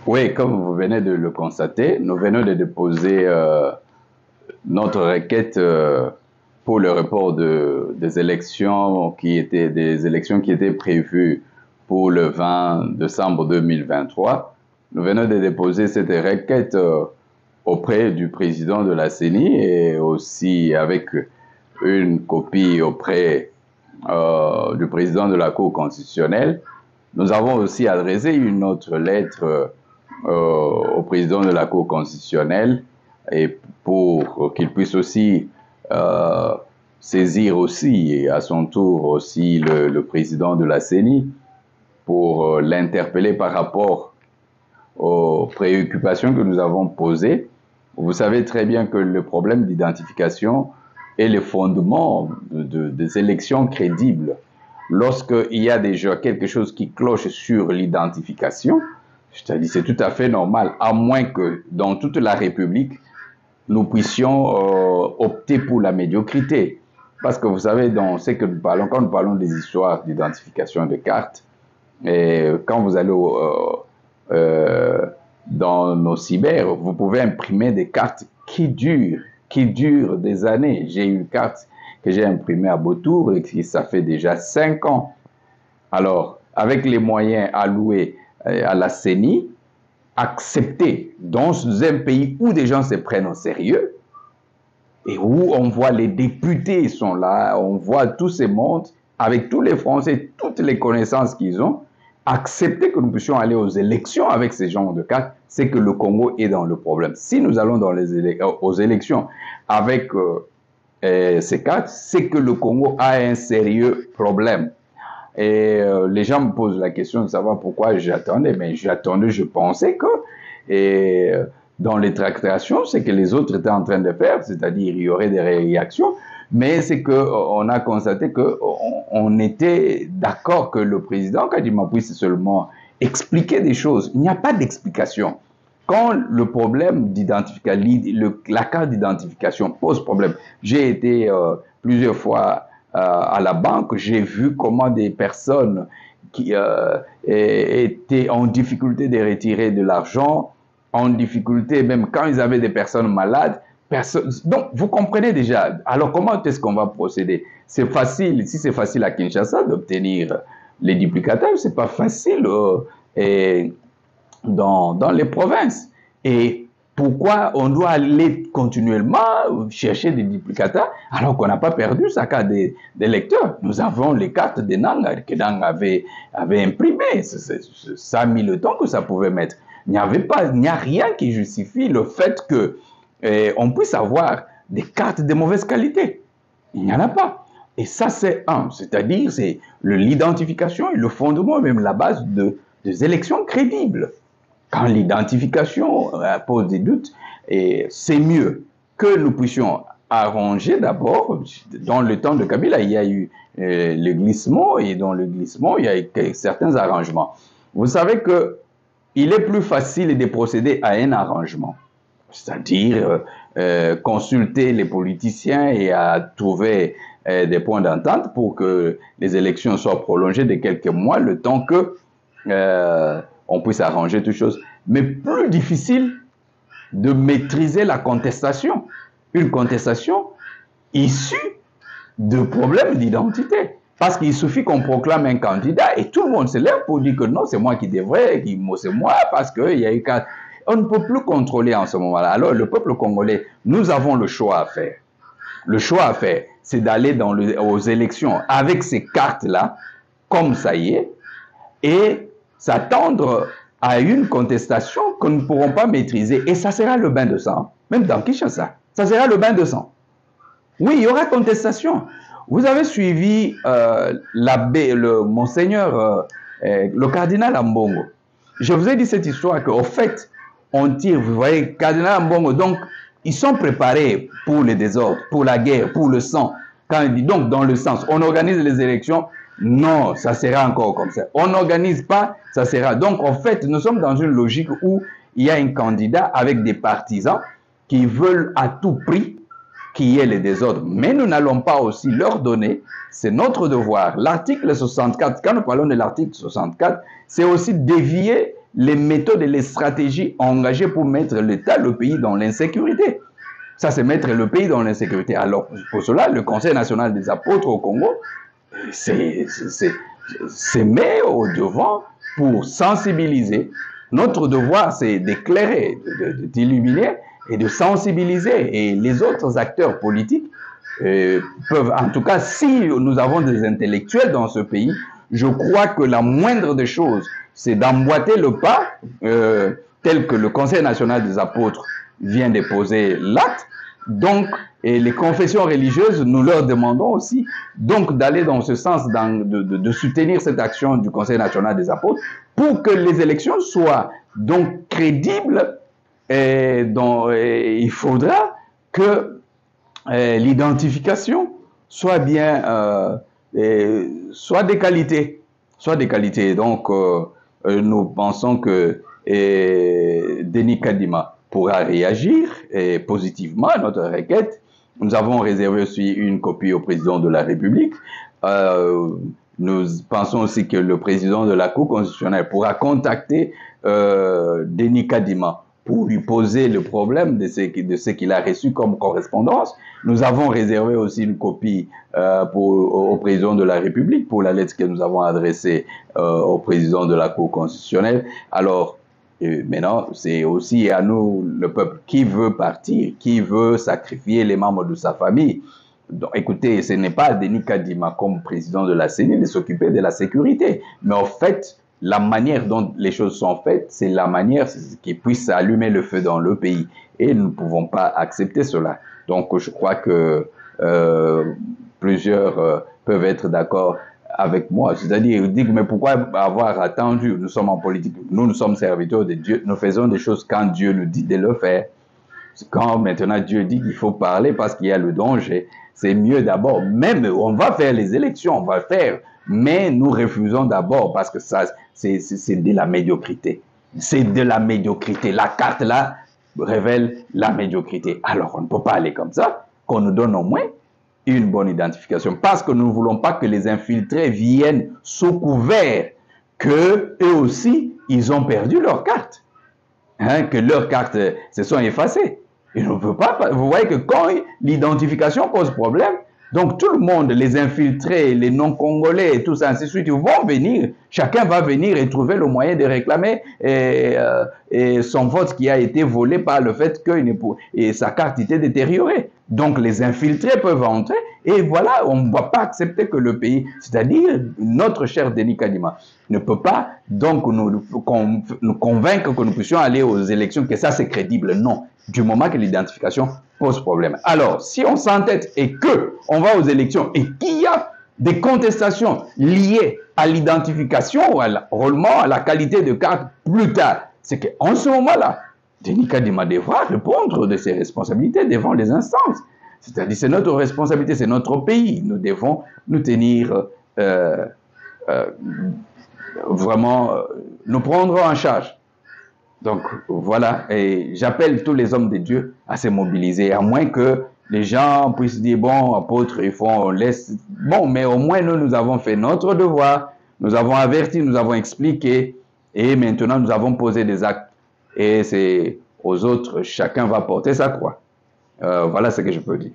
Oui, comme vous venez de le constater, nous venons de déposer notre requête pour le report des élections qui étaient prévues pour le 20 décembre 2023. Nous venons de déposer cette requête auprès du président de la CENI et aussi avec une copie auprès du président de la Cour constitutionnelle. Nous avons aussi adressé une autre lettre au président de la Cour constitutionnelle et pour qu'il puisse aussi euh, saisir aussi et à son tour aussi le président de la CENI pour l'interpeller par rapport aux préoccupations que nous avons posées. Vous savez très bien que le problème d'identification est le fondement des élections crédibles. Lorsqu'il y a déjà quelque chose qui cloche sur l'identification, c'est-à-dire c'est tout à fait normal, à moins que dans toute la République, nous puissions opter pour la médiocrité. Parce que vous savez, dans ce que nous parlons, quand nous parlons des histoires d'identification de cartes, et quand vous allez dans nos cyber, vous pouvez imprimer des cartes qui durent des années. J'ai une carte que j'ai imprimée à Beautour et qui ça fait déjà 5 ans. Alors, avec les moyens alloués à la CENI, accepter dans un pays où des gens se prennent au sérieux et où on voit les députés sont là, on voit tous ces mondes avec tous les Français, toutes les connaissances qu'ils ont, accepter que nous puissions aller aux élections avec ces genres de cartes, c'est que le Congo est dans le problème. Si nous allons aux élections avec ces cartes, c'est que le Congo a un sérieux problème. Et les gens me posent la question de savoir pourquoi j'attendais. Mais j'attendais, je pensais que et, dans les tractations, c'est que les autres étaient en train de faire, c'est-à-dire il y aurait des réactions. Mais c'est qu'on a constaté qu'on était d'accord que le président Kadima puisse seulement expliquer des choses. Il n'y a pas d'explication. Quand le problème d'identification, la carte d'identification pose problème, j'ai été plusieurs fois à la banque, j'ai vu comment des personnes qui étaient en difficulté de retirer de l'argent, en difficulté même quand ils avaient des personnes malades. Donc, vous comprenez déjà. Alors, comment est-ce qu'on va procéder? C'est facile, si c'est facile à Kinshasa d'obtenir les duplicataires, c'est pas facile dans les provinces. Et pourquoi on doit aller continuellement chercher des duplicateurs alors qu'on n'a pas perdu sa carte d'électeur? Nous avons les cartes de Nanga que Nanga avait imprimées. Ça a mis le temps que ça pouvait mettre. Il n'y a rien qui justifie le fait que on puisse avoir des cartes de mauvaise qualité. Il n'y en a pas. Et ça, c'est c'est-à-dire c'est l'identification et le fondement, même la base des élections crédibles. Quand l'identification pose des doutes, c'est mieux que nous puissions arranger d'abord. Dans le temps de Kabila, il y a eu le glissement, et dans le glissement, il y a eu certains arrangements. Vous savez qu'il est plus facile de procéder à un arrangement, c'est-à-dire consulter les politiciens et à trouver des points d'entente pour que les élections soient prolongées de quelques mois, le temps que on puisse arranger toutes choses. Mais plus difficile de maîtriser la contestation. Une contestation issue de problèmes d'identité. Parce qu'il suffit qu'on proclame un candidat et tout le monde se lève pour dire que non, c'est moi qui devrais, c'est moi, parce qu'il y a eu quatre. On ne peut plus contrôler en ce moment-là. Alors, le peuple congolais, nous avons le choix à faire. Le choix à faire, c'est d'aller aux élections avec ces cartes-là, comme ça y est, et s'attendre à une contestation que nous ne pourrons pas maîtriser. Et ça sera le bain de sang, même dans Kinshasa. Ça sera le bain de sang. Oui, il y aura contestation. Vous avez suivi l'abbé, le monseigneur, le cardinal Ambongo. Je vous ai dit cette histoire qu'au fait, on tire, vous voyez, cardinal Ambongo, donc, ils sont préparés pour les désordres, pour la guerre, pour le sang. Quand il dit, donc, dans le sens, on organise les élections, non, ça sera encore comme ça. On n'organise pas, ça sera. Donc, en fait, nous sommes dans une logique où il y a un candidat avec des partisans qui veulent à tout prix qu'il y ait les désordres. Mais nous n'allons pas aussi leur donner, c'est notre devoir. L'article 64, quand nous parlons de l'article 64, c'est aussi dévier les méthodes et les stratégies engagées pour mettre l'État, le pays dans l'insécurité. Ça, c'est mettre le pays dans l'insécurité. Alors, pour cela, le Conseil national des apôtres au Congo se met au devant pour sensibiliser. Notre devoir, c'est d'éclairer, d'illuminer et de sensibiliser. Et les autres acteurs politiques peuvent, en tout cas, si nous avons des intellectuels dans ce pays, je crois que la moindre des choses, c'est d'emboîter le pas, tel que le Conseil national des apôtres vient déposer l'acte. Donc, et les confessions religieuses, nous leur demandons aussi donc d'aller dans ce sens, de soutenir cette action du Conseil national des apôtres pour que les élections soient donc crédibles. Et il faudra que l'identification soit bien, soit des qualités, Donc, nous pensons que Denis Kadima pourra réagir positivement à notre requête. Nous avons réservé aussi une copie au président de la République. Nous pensons aussi que le président de la Cour constitutionnelle pourra contacter Denis Kadima pour lui poser le problème de ce qu'il a reçu comme correspondance. Nous avons réservé aussi une copie au président de la République pour la lettre que nous avons adressée au président de la Cour constitutionnelle. Alors, maintenant, c'est aussi à nous, le peuple, qui veut partir, qui veut sacrifier les membres de sa famille. Donc, écoutez, ce n'est pas à Denis Kadima, comme président de la CENI, de s'occuper de la sécurité. Mais en fait, la manière dont les choses sont faites, c'est la manière qui puisse allumer le feu dans le pays. Et nous ne pouvons pas accepter cela. Donc, je crois que plusieurs peuvent être d'accord avec moi. C'est-à-dire, ils disent, mais pourquoi avoir attendu? Nous sommes en politique, nous sommes serviteurs de Dieu, nous faisons des choses quand Dieu nous dit de le faire. Quand maintenant Dieu dit qu'il faut parler parce qu'il y a le danger, c'est mieux d'abord. Même, on va faire les élections, on va faire, mais nous refusons d'abord parce que ça, c'est de la médiocrité. C'est de la médiocrité. La carte là révèle la médiocrité. Alors, on ne peut pas aller comme ça, qu'on nous donne au moins une bonne identification, parce que nous ne voulons pas que les infiltrés viennent sous couvert que eux aussi, ils ont perdu leur carte, que leurs cartes se sont effacées. Et on ne veut pas. Vous voyez que quand l'identification pose problème, donc tout le monde, les infiltrés, les non-congolais et tout ça, ainsi de suite, ils vont venir, chacun va venir et trouver le moyen de réclamer son vote qui a été volé par le fait que sa carte était détériorée. Donc les infiltrés peuvent entrer et voilà, on ne va pas accepter que le pays, c'est-à-dire notre cher Denis Kadima, ne peut pas donc nous convaincre que nous puissions aller aux élections, que ça c'est crédible. Non, du moment que l'identification pose problème. Alors, si on s'entête et que on va aux élections et qu'il y a des contestations liées à l'identification ou à l'enrôlement, à la qualité de carte plus tard, c'est qu'en ce moment-là, Denis Kadima devra répondre de ses responsabilités devant les instances. C'est-à-dire, c'est notre responsabilité, c'est notre pays. Nous devons nous tenir vraiment, nous prendre en charge. Donc, voilà, et j'appelle tous les hommes de Dieu à se mobiliser, à moins que les gens puissent dire, bon, apôtres, on laisse... Bon, mais au moins, nous avons fait notre devoir, nous avons averti, nous avons expliqué, et maintenant, nous avons posé des actes. Et c'est aux autres, chacun va porter sa croix. Voilà ce que je peux dire.